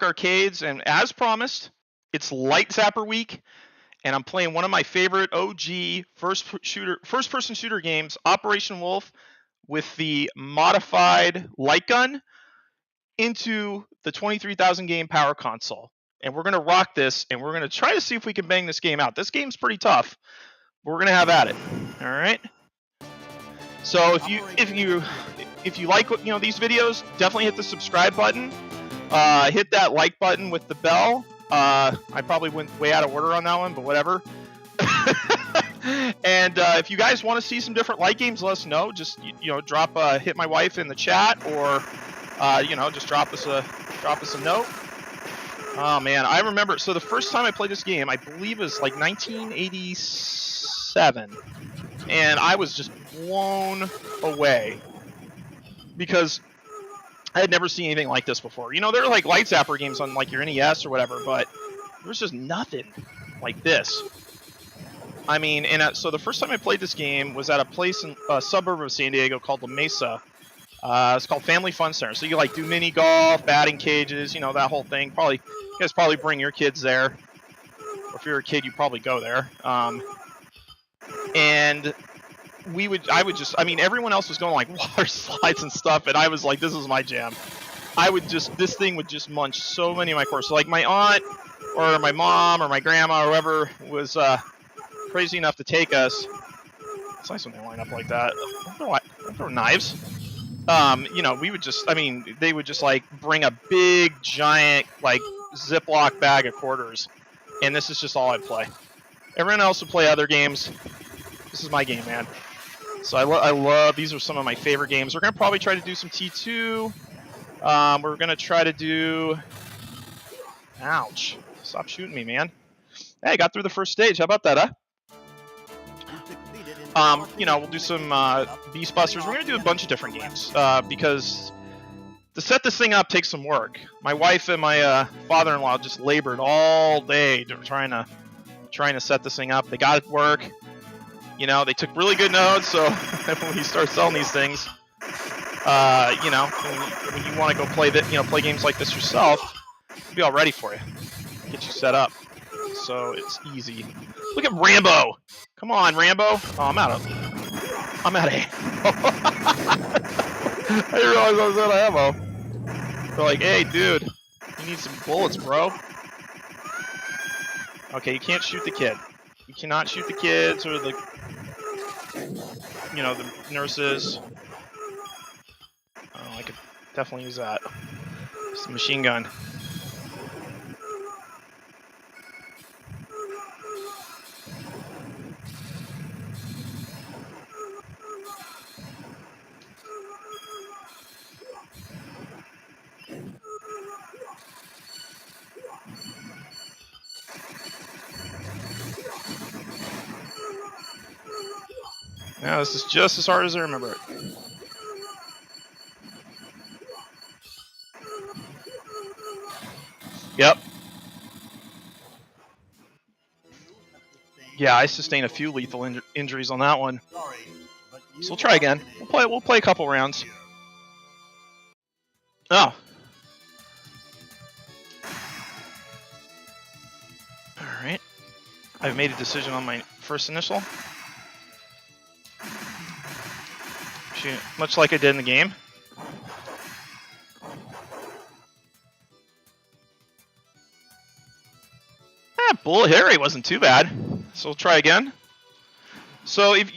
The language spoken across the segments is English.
Arcades, and as promised, it's Light Zapper week, and I'm playing one of my favorite OG first-person shooter games, Operation Wolf, with the modified light gun into the 23,000 game PowerConsole. And we're gonna rock this, and we're gonna try to see if we can bang this game out. This game's pretty tough, but we're gonna have at it. All right. So if you like these videos, definitely hit the subscribe button. Hit that like button with the bell. I probably went way out of order on that one, but whatever. And if you guys want to see some different light games, let us know. Just drop hit my wife in the chat, or just drop us a note. Oh man, I remember. So the first time I played this game, I believe it was like 1987, and I was just blown away because I had never seen anything like this before. There are like Light Zapper games on like your NES or whatever, but there's just nothing like this. I mean, so the first time I played this game was at a place in a suburb of San Diego called La Mesa. It's called Family Fun Center. So you like do mini golf, batting cages, that whole thing. You guys probably bring your kids there. Or if you're a kid, you probably go there. And everyone else was going like water slides and stuff, and I was like, this is my jam. This thing would just munch so many of my cores. So like my aunt or my mom or my grandma or whoever was crazy enough to take us. It's nice when they line up like that. Don't throw knives. We would just, they would just like bring a big giant like Ziploc bag of quarters, and this is just all I'd play. Everyone else would play other games. This is my game, man. So I love, these are some of my favorite games. We're going to probably try to do some T2. We're going to try to do... Ouch. Stop shooting me, man. Hey, I got through the first stage. How about that, huh? We'll do some Beast Busters. We're going to do a bunch of different games because to set this thing up takes some work. My wife and my father-in-law just labored all day trying to set this thing up. They got it to work. They took really good notes, so when you start selling these things, when you want to go play games like this yourself, it'll be all ready for you, get you set up, so it's easy. Look at Rambo. Come on, Rambo. Oh, I'm out of ammo. I didn't realize I was out of ammo. They're like, hey, dude, you need some bullets, bro. Okay, you can't shoot the kid. You cannot shoot the kids or the nurses. Oh, I could definitely use that. Just a machine gun. Now this is just as hard as I remember it. Yep. Yeah, I sustained a few lethal injuries on that one. So we'll try again. We'll play a couple rounds. Oh. Alright. I've made a decision on my first initial. Much like I did in the game. Bullet Harry wasn't too bad. So we'll try again. So if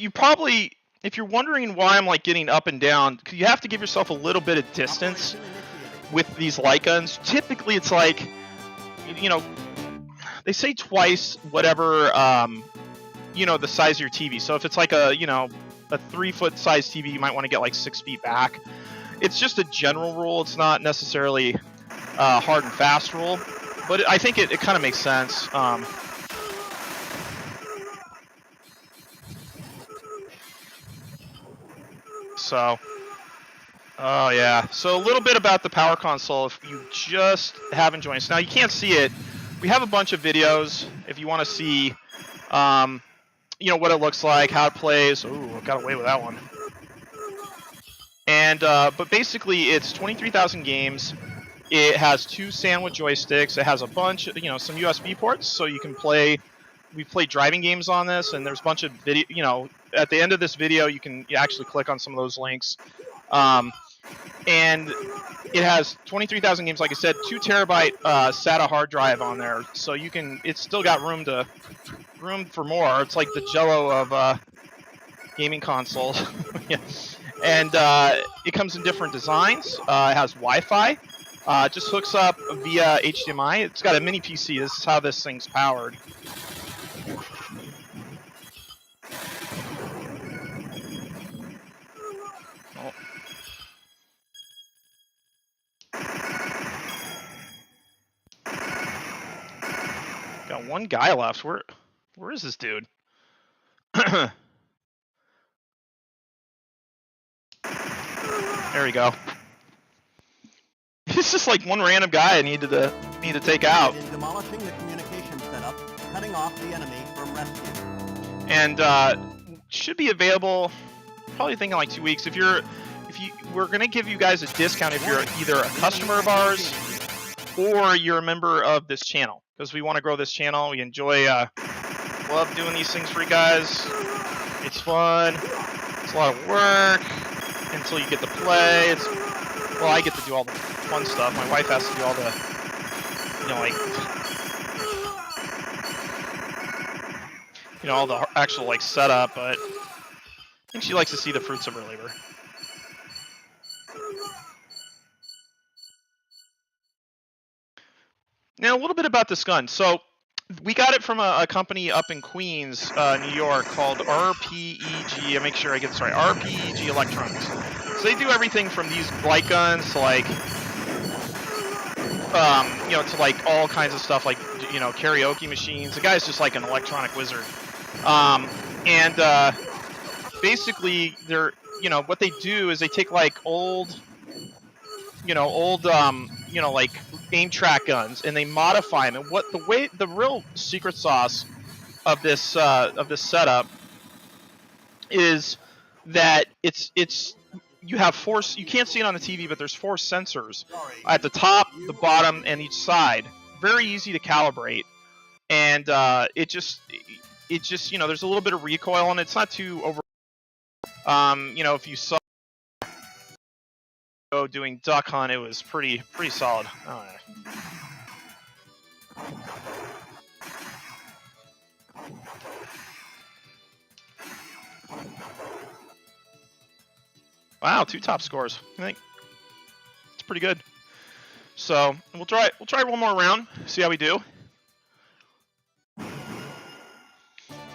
you're wondering why I'm like getting up and down, you have to give yourself a little bit of distance with these light guns. Typically it's like, they say twice whatever, the size of your TV. So if it's like a 3-foot size TV, you might want to get like 6 feet back. It's just a general rule. It's not necessarily a hard and fast rule, but I think it kind of makes sense. Oh yeah. So a little bit about the PowerConsole if you just haven't joined us. Now you can't see it. We have a bunch of videos if you want to see what it looks like, how it plays. Ooh, I got away with that one. And but basically it's 23,000 games. It has 2 SANWA joysticks. It has a bunch, you know, some USB ports, so you can play. We've played driving games on this, and there's a bunch of video. You know, at the end of this video, you can actually click on some of those links. And it has 23,000 games, like I said, 2 terabyte SATA hard drive on there, so you can. It's still got room for more. It's like the Jello of gaming consoles. Yeah. And it comes in different designs. It has Wi-Fi. It just hooks up via HDMI. It's got a mini PC. This is how this thing's powered. Oh. Got one guy left. Where is this dude? There we go. It's just like one random guy I need to take out. In demolishing the communication setup, cutting off the enemy from rescue. And should be available. Probably thinking like 2 weeks. We're gonna give you guys a discount if you're either a customer of ours or you're a member of this channel, because we want to grow this channel. We enjoy, love doing these things for you guys. It's fun. It's a lot of work until you get to play. Well, I get to do all the fun stuff. My wife has to do all the, all the actual like setup, but I think she likes to see the fruits of her labor. Now, a little bit about this gun. So, we got it from a company up in Queens, New York, called RPEG. I make sure I get this right. RPEG Electronics. So they do everything from these light guns to like, to like all kinds of stuff, like karaoke machines. The guy's just like an electronic wizard. Basically, they're what they do is they take like old like aim track guns, and they modify them. And the real secret sauce of this setup is that you have 4. You can't see it on the TV, but there's 4 sensors at the top, the bottom, and each side. Very easy to calibrate, and it just there's a little bit of recoil on it. It's not too over. If you saw doing duck hunt, it was pretty solid. Oh, yeah. Wow, 2 top scores. I think it's pretty good. So we'll try one more round, see how we do.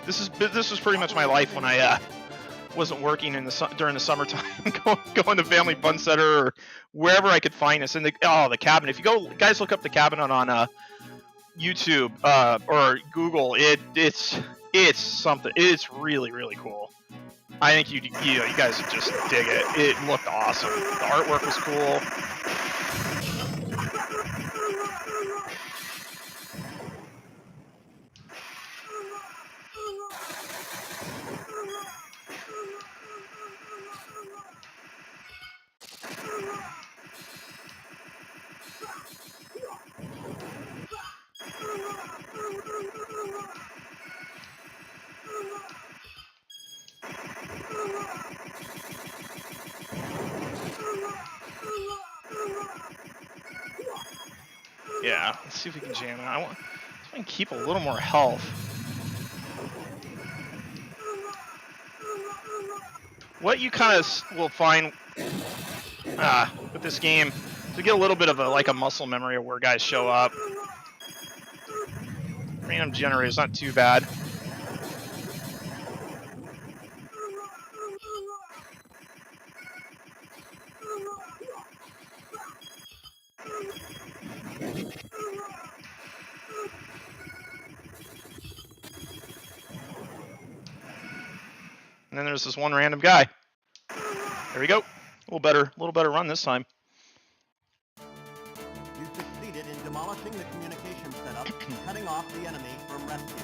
This was pretty much my life when I wasn't working during the summertime, going to Family Fun Center or wherever I could find this. And the cabinet. If you guys look up the cabinet on YouTube or Google, it's something. It's really, really cool. I think you guys would just dig it. It looked awesome. The artwork was cool. Yeah, let's see if we can jam it. I want to keep a little more health. What you kind of will find with this game, to get a little bit of a muscle memory of where guys show up. Random generator is not too bad. And then there's this one random guy. There we go. A little better run this time. You succeeded in demolishing the communication setup, cutting off the enemy from rescue.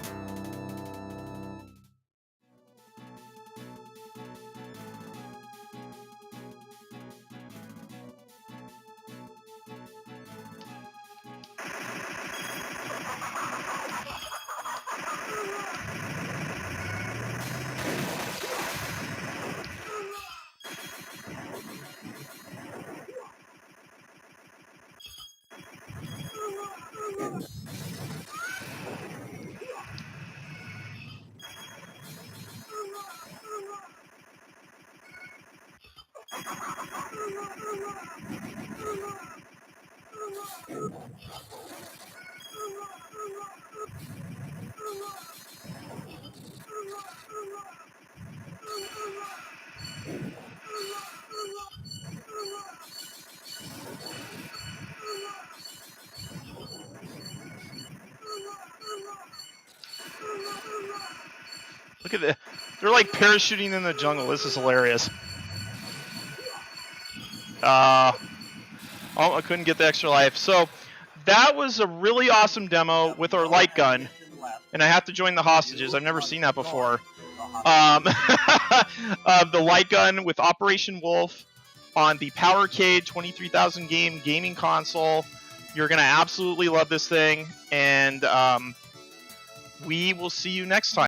Look at the, they're like parachuting in the jungle. This is hilarious. Oh, I couldn't get the extra life. So that was a really awesome demo with our light gun. And I have to join the hostages. I've never seen that before. The light gun with Operation Wolf on the PowerConsole 23,000 game gaming console. You're going to absolutely love this thing. And we will see you next time.